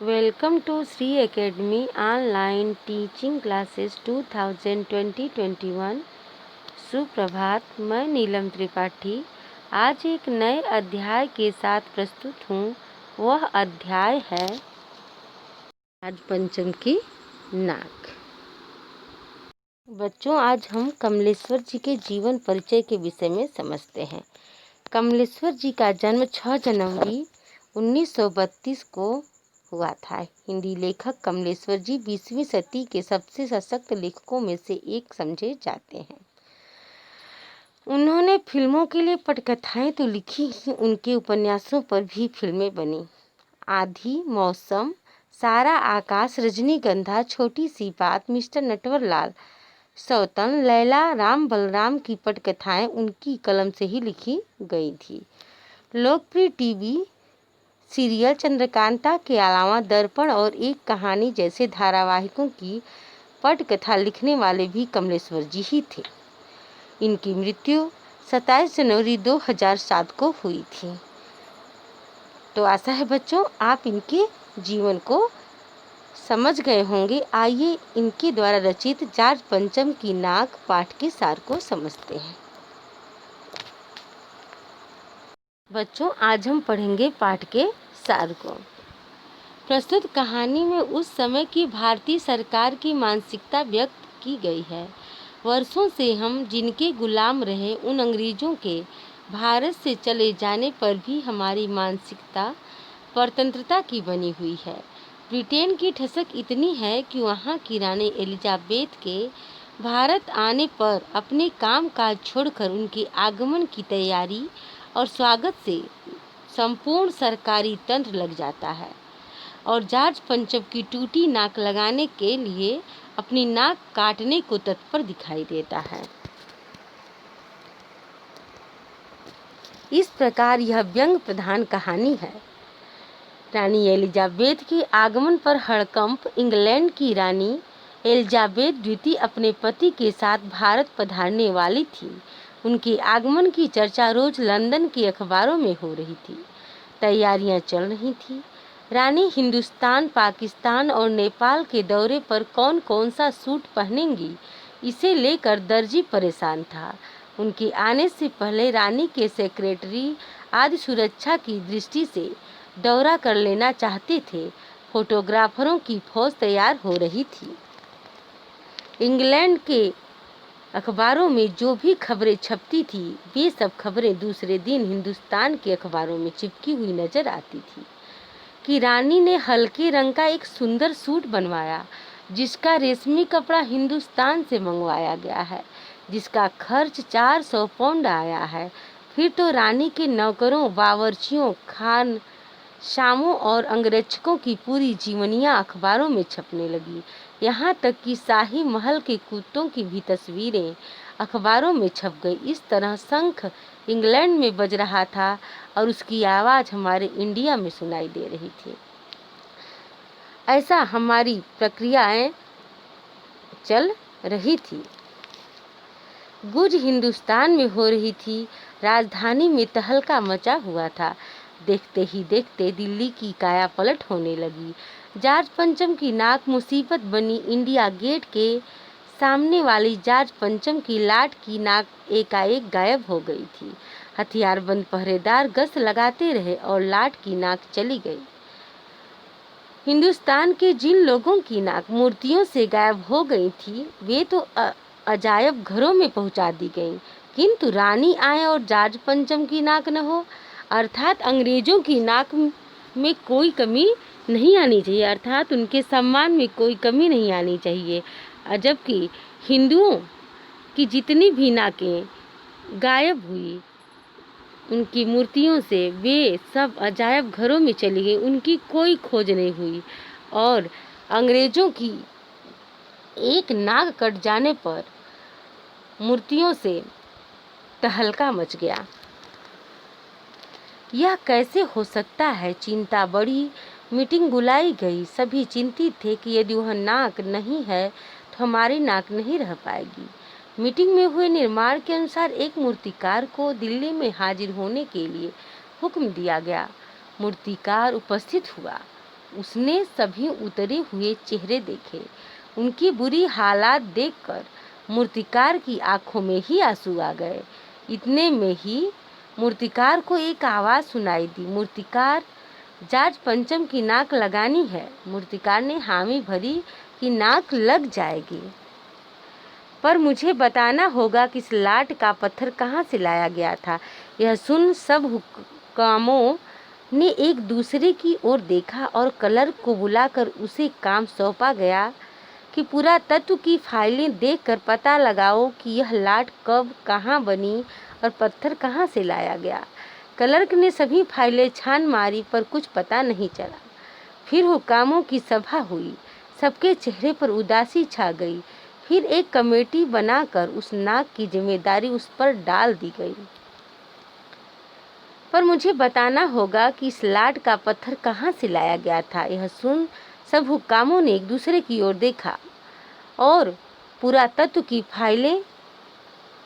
Welcome to Shri Academy online teaching classes 2020-21। सुप्रभात, मैं नीलम त्रिपाठी आज एक नए अध्याय के साथ प्रस्तुत हूँ। वह अध्याय है आज पंचम की नाक। बच्चों, आज हम कमलेश्वर जी के जीवन परिचय के विषय में समझते हैं। कमलेश्वर जी का जन्म 6 जनवरी 1932 को हुआ था। हिंदी लेखक कमलेश्वर जी 20वीं सदी के सबसे सशक्त लेखकों में से एक समझे जाते हैं। उन्होंने फिल्मों के लिए पटकथाएं तो लिखी ही, उनके उपन्यासों पर भी फिल्में बनी। आधी, मौसम, सारा आकाश, रजनीगंधा, छोटी सी बात, मिस्टर नटवरलाल, सौतन, लैला, राम बलराम की पटकथाएं उनकी कलम से ही लिखी गई थी। लोकप्रिय टीवी सीरियल चंद्रकांता के अलावा दर्पण और एक कहानी जैसे धारावाहिकों की पटकथा लिखने वाले भी कमलेश्वर जी ही थे। इनकी मृत्यु 27 जनवरी 2007 को हुई थी। तो आशा है बच्चों आप इनके जीवन को समझ गए होंगे। आइए इनके द्वारा रचित जॉर्ज पंचम की नाक पाठ के सार को समझते हैं। बच्चों, आज हम पढ़ेंगे पाठ के सार को। प्रस्तुत कहानी में उस समय की भारतीय सरकार की मानसिकता व्यक्त की गई है। वर्षों से हम जिनके गुलाम रहे, उन अंग्रेजों के भारत से चले जाने पर भी हमारी मानसिकता परतंत्रता की बनी हुई है। ब्रिटेन की ठसक इतनी है कि वहाँ की रानी एलिजाबेथ के भारत आने पर अपने काम काज छोड़कर उनके आगमन की तैयारी और स्वागत से संपूर्ण सरकारी तंत्र लग जाता है और जॉर्ज पंचम की टूटी नाक लगाने के लिए अपनी नाक काटने को तत्पर दिखाई देता है। इस प्रकार यह व्यंग प्रधान कहानी है। रानी एलिजाबेथ के आगमन पर हड़कंप। इंग्लैंड की रानी एलिजाबेथ द्वितीय अपने पति के साथ भारत पधारने वाली थी। उनके आगमन की चर्चा रोज लंदन के अखबारों में हो रही थी। तैयारियां चल रही थी। रानी हिंदुस्तान, पाकिस्तान और नेपाल के दौरे पर कौन कौन सा सूट पहनेंगी, इसे लेकर दर्जी परेशान था। उनके आने से पहले रानी के सेक्रेटरी आदि सुरक्षा की दृष्टि से दौरा कर लेना चाहते थे। फोटोग्राफरों की फौज तैयार हो रही थी। इंग्लैंड के अखबारों में जो भी खबरें छपती थी, वे सब खबरें दूसरे दिन हिंदुस्तान के अखबारों में चिपकी हुई नजर आती थी कि रानी ने हल्के रंग का एक सुंदर सूट बनवाया, जिसका रेशमी कपड़ा हिंदुस्तान से मंगवाया गया है, जिसका खर्च 400 पाउंड आया है। फिर तो रानी के नौकरों, बावर्चियों, खान शामों और अंगरक्षकों की पूरी जीवनियां अखबारों में छपने लगी। यहाँ तक कि शाही महल के कुत्तों की भी तस्वीरें अखबारों में छप गई। इस तरह शंख इंग्लैंड में बज रहा था और उसकी आवाज़ हमारे इंडिया में सुनाई दे रही थी। ऐसा हमारी प्रक्रियाएं चल रही थी। गुज हिंदुस्तान में हो रही थी। राजधानी में तहलका मचा हुआ था। देखते ही देखते दिल्ली की काया पलट होने लगी। जॉर्ज पंचम की नाक मुसीबत बनी। इंडिया गेट के सामने वाली जॉर्ज पंचम की लाट की नाक एकाएक गायब हो गई थी। हथियारबंद पहरेदार गश्त लगाते रहे और लाट की नाक चली गई। हिंदुस्तान के जिन लोगों की नाक मूर्तियों से गायब हो गई थी, वे तो अजायब घरों में पहुंचा दी गईं, किंतु रानी आए और जॉर्ज पंचम की नाक न हो, अर्थात अंग्रेजों की नाक में कोई कमी नहीं आनी चाहिए, अर्थात उनके सम्मान में कोई कमी नहीं आनी चाहिए। जबकि हिंदुओं की जितनी भी नाकें गायब हुई उनकी मूर्तियों से, वे सब अजायब घरों में चली गई, उनकी कोई खोज नहीं हुई। और अंग्रेजों की एक नाक कट जाने पर मूर्तियों से तहलका मच गया। यह कैसे हो सकता है? चिंता बढ़ी। मीटिंग बुलाई गई। सभी चिंतित थे कि यदि वह नाक नहीं है तो हमारी नाक नहीं रह पाएगी। मीटिंग में हुए निर्माण के अनुसार एक मूर्तिकार को दिल्ली में हाजिर होने के लिए हुक्म दिया गया। मूर्तिकार उपस्थित हुआ। उसने सभी उतरे हुए चेहरे देखे। उनकी बुरी हालात देखकर मूर्तिकार की आंखों में ही आंसू आ गए। इतने में ही मूर्तिकार को एक आवाज़ सुनाई दी, मूर्तिकार, जॉर्ज पंचम की नाक लगानी है। मूर्तिकार ने हामी भरी कि नाक लग जाएगी, पर मुझे बताना होगा कि इस लाट का पत्थर कहाँ से लाया गया था। यह सुन सब हुक्कामों ने एक दूसरे की ओर देखा और क्लर्क को बुलाकर उसे काम सौंपा गया कि पुरातत्व की फाइलें देखकर पता लगाओ कि यह लाट कब कहाँ बनी और पत्थर कहाँ से लाया गया। क्लर्क ने सभी फाइलें छान मारी पर कुछ पता नहीं चला। फिर हुक्कामों की सभा हुई, सबके चेहरे पर उदासी छा गई। फिर एक कमेटी बनाकर उस नाक की जिम्मेदारी उस पर डाल दी गई। पर मुझे बताना होगा कि इस लाट का पत्थर कहाँ से लाया गया था। यह सुन सब हुक्कामों ने एक दूसरे की ओर देखा और पुरातत्व की फाइलें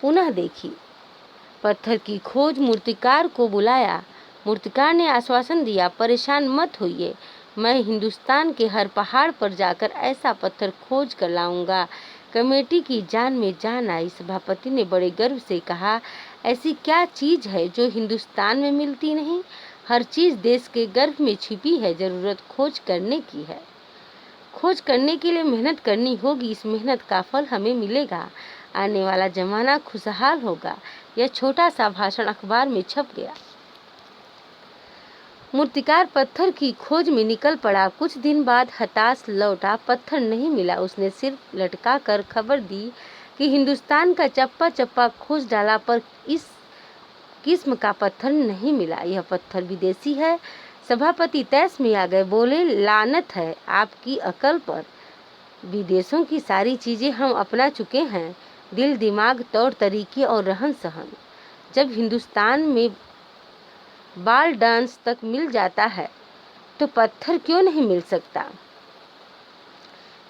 पुनः देखी। पत्थर की खोज मूर्तिकार को बुलाया। मूर्तिकार ने आश्वासन दिया, परेशान मत होइए, मैं हिंदुस्तान के हर पहाड़ पर जाकर ऐसा पत्थर खोज कर लाऊंगा। कमेटी की जान में जान आई। सभापति ने बड़े गर्व से कहा, ऐसी क्या चीज़ है जो हिंदुस्तान में मिलती नहीं? हर चीज़ देश के गर्भ में छिपी है, ज़रूरत खोज करने की है। खोज करने के लिए मेहनत करनी होगी, इस मेहनत का फल हमें मिलेगा। आने वाला ज़माना खुशहाल होगा। यह छोटा सा भाषण अखबार में छप गया। मूर्तिकार पत्थर की खोज में निकल पड़ा। कुछ दिन बाद हताश लौटा, पत्थर नहीं मिला। उसने सिर लटका कर खबर दी कि हिंदुस्तान का चप्पा चप्पा खोज डाला पर इस किस्म का पत्थर नहीं मिला, यह पत्थर विदेशी है। सभापति तैश में आ गए, बोले, लानत है आपकी अकल पर। विदेशों की सारी चीज़ें हम अपना चुके हैं, दिल, दिमाग, तौर तरीके और रहन सहन। जब हिंदुस्तान में बाल डांस तक मिल जाता है तो पत्थर क्यों नहीं मिल सकता।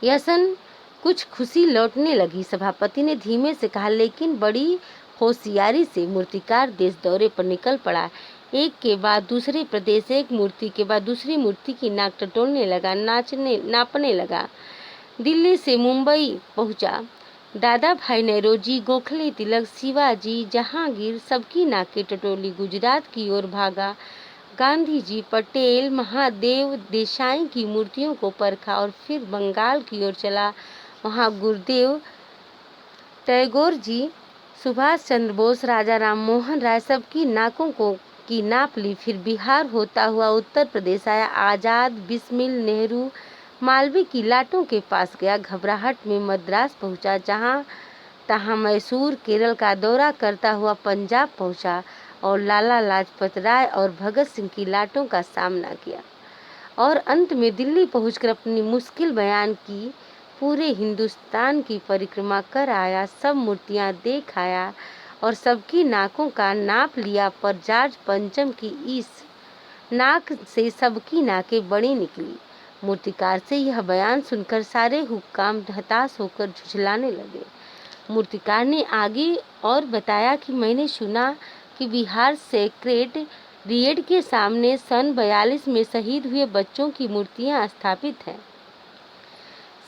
यह सुन कुछ खुशी लौटने लगी। सभापति ने धीमे से कहा, लेकिन बड़ी होशियारी से मूर्तिकार देश दौरे पर निकल पड़ा। एक के बाद दूसरे प्रदेश, एक मूर्ति के बाद दूसरी मूर्ति की नाक टटोलने लगा, नापने लगा। दिल्ली से मुंबई पहुंचा। दादा भाई नेरोजी, गोखले, तिलक, शिवाजी, जहांगीर, सबकी नाकें टटोली। गुजरात की ओर भागा। गांधी जी, पटेल, महादेव देसाई की मूर्तियों को परखा और फिर बंगाल की ओर चला। वहाँ गुरुदेव, टैगोर जी, सुभाष चंद्र बोस, राजा राम मोहन राय, सबकी नाकों की नाप ली। फिर बिहार होता हुआ उत्तर प्रदेश आया। आज़ाद, बिस्मिल, नेहरू, मालवीय की लाटों के पास गया। घबराहट में मद्रास पहुंचा, जहां तहां मैसूर, केरल का दौरा करता हुआ पंजाब पहुंचा और लाला लाजपत राय और भगत सिंह की लाटों का सामना किया और अंत में दिल्ली पहुंचकर अपनी मुश्किल बयान की। पूरे हिंदुस्तान की परिक्रमा कर आया, सब मूर्तियां देख आया और सबकी नाकों का नाप लिया, पर जॉर्ज पंचम की इस नाक से सबकी नाकें बड़ी निकली। मूर्तिकार से यह बयान सुनकर सारे हुक्काम हताश होकर झुझलाने लगे। मूर्तिकार ने आगे और बताया कि मैंने सुना कि बिहार सेक्रेटेरिएट के सामने सन 42 में शहीद हुए बच्चों की मूर्तियां स्थापित हैं।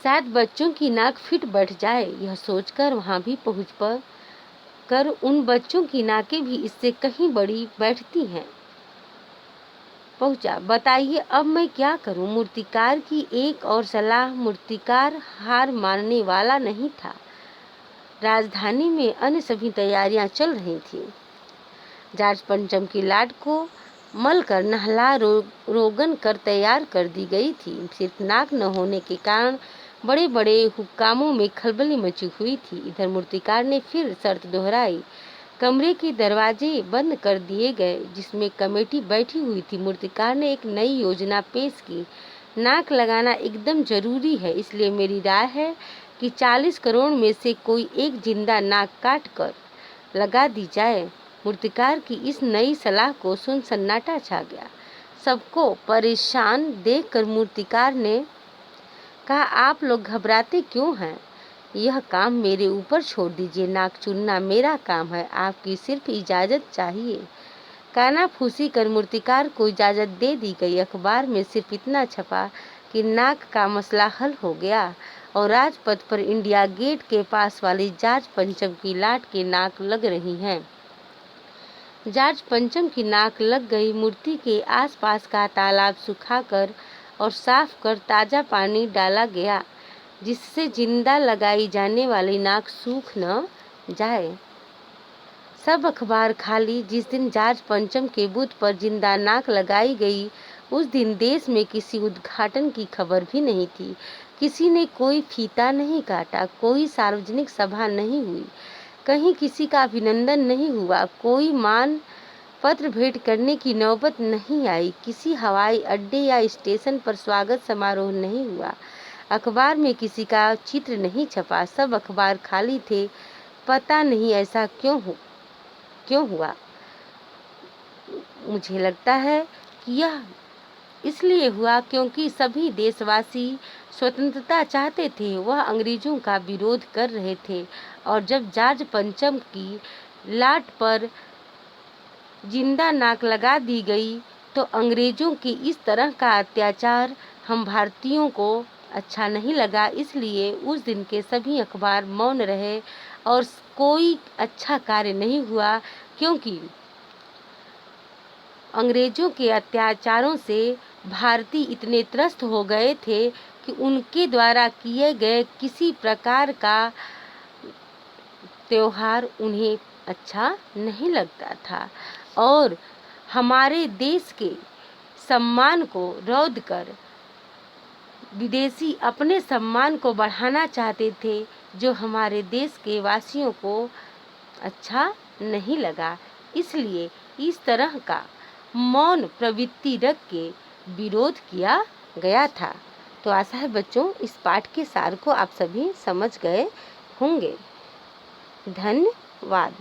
शायद बच्चों की नाक फिट बैठ जाए। यह सोचकर वहां भी पहुंच कर उन बच्चों की नाकें भी इससे कहीं बड़ी बैठती हैं। पहुंचा। बताइए अब मैं क्या करूं? मूर्तिकार की एक और सलाह। मूर्तिकार हार मानने वाला नहीं था। राजधानी में अन्य सभी तैयारियां चल रही थी। जॉर्ज पंचम की लाट को मल कर नहला रोगन कर तैयार कर दी गई थी। सिर्फ नाक न होने के कारण बड़े बड़े हुक्कामों में खलबली मची हुई थी। इधर मूर्तिकार ने फिर शर्त दोहराई। कमरे के दरवाजे बंद कर दिए गए जिसमें कमेटी बैठी हुई थी। मूर्तिकार ने एक नई योजना पेश की। नाक लगाना एकदम जरूरी है, इसलिए मेरी राय है कि 40 करोड़ में से कोई एक जिंदा नाक काट कर लगा दी जाए। मूर्तिकार की इस नई सलाह को सुन सन्नाटा छा गया। सबको परेशान देखकर मूर्तिकार ने कहा, आप लोग घबराते क्यों हैं? यह काम मेरे ऊपर छोड़ दीजिए। नाक चुनना मेरा काम है, आपकी सिर्फ इजाज़त चाहिए। कानाफूसी कर मूर्तिकार को इजाज़त दे दी गई। अखबार में सिर्फ इतना छपा कि नाक का मसला हल हो गया और राजपथ पर इंडिया गेट के पास वाली जॉर्ज पंचम की लाट की नाक लग रही है। जॉर्ज पंचम की नाक लग गई। मूर्ति के आसपास का तालाब सुखाकर और साफ कर ताज़ा पानी डाला गया, जिससे जिंदा लगाई जाने वाली नाक सूख न जाए। सब अखबार खाली। जिस दिन जॉर्ज पंचम के बुत पर जिंदा नाक लगाई गई, उस दिन देश में किसी उद्घाटन की खबर भी नहीं थी। किसी ने कोई फीता नहीं काटा, कोई सार्वजनिक सभा नहीं हुई, कहीं किसी का अभिनंदन नहीं हुआ, कोई मान पत्र भेंट करने की नौबत नहीं आई, किसी हवाई अड्डे या स्टेशन पर स्वागत समारोह नहीं हुआ, अखबार में किसी का चित्र नहीं छपा। सब अखबार खाली थे। पता नहीं ऐसा क्यों हुआ। मुझे लगता है कि यह इसलिए हुआ क्योंकि सभी देशवासी स्वतंत्रता चाहते थे। वह अंग्रेजों का विरोध कर रहे थे और जब जॉर्ज पंचम की लाट पर जिंदा नाक लगा दी गई तो अंग्रेजों के इस तरह का अत्याचार हम भारतीयों को अच्छा नहीं लगा। इसलिए उस दिन के सभी अखबार मौन रहे और कोई अच्छा कार्य नहीं हुआ, क्योंकि अंग्रेजों के अत्याचारों से भारतीय इतने त्रस्त हो गए थे कि उनके द्वारा किए गए किसी प्रकार का त्योहार उन्हें अच्छा नहीं लगता था और हमारे देश के सम्मान को रौंद कर विदेशी अपने सम्मान को बढ़ाना चाहते थे, जो हमारे देश के वासियों को अच्छा नहीं लगा। इसलिए इस तरह का मौन प्रवृत्ति रख के विरोध किया गया था। तो आशा है बच्चों इस पाठ के सार को आप सभी समझ गए होंगे। धन्यवाद।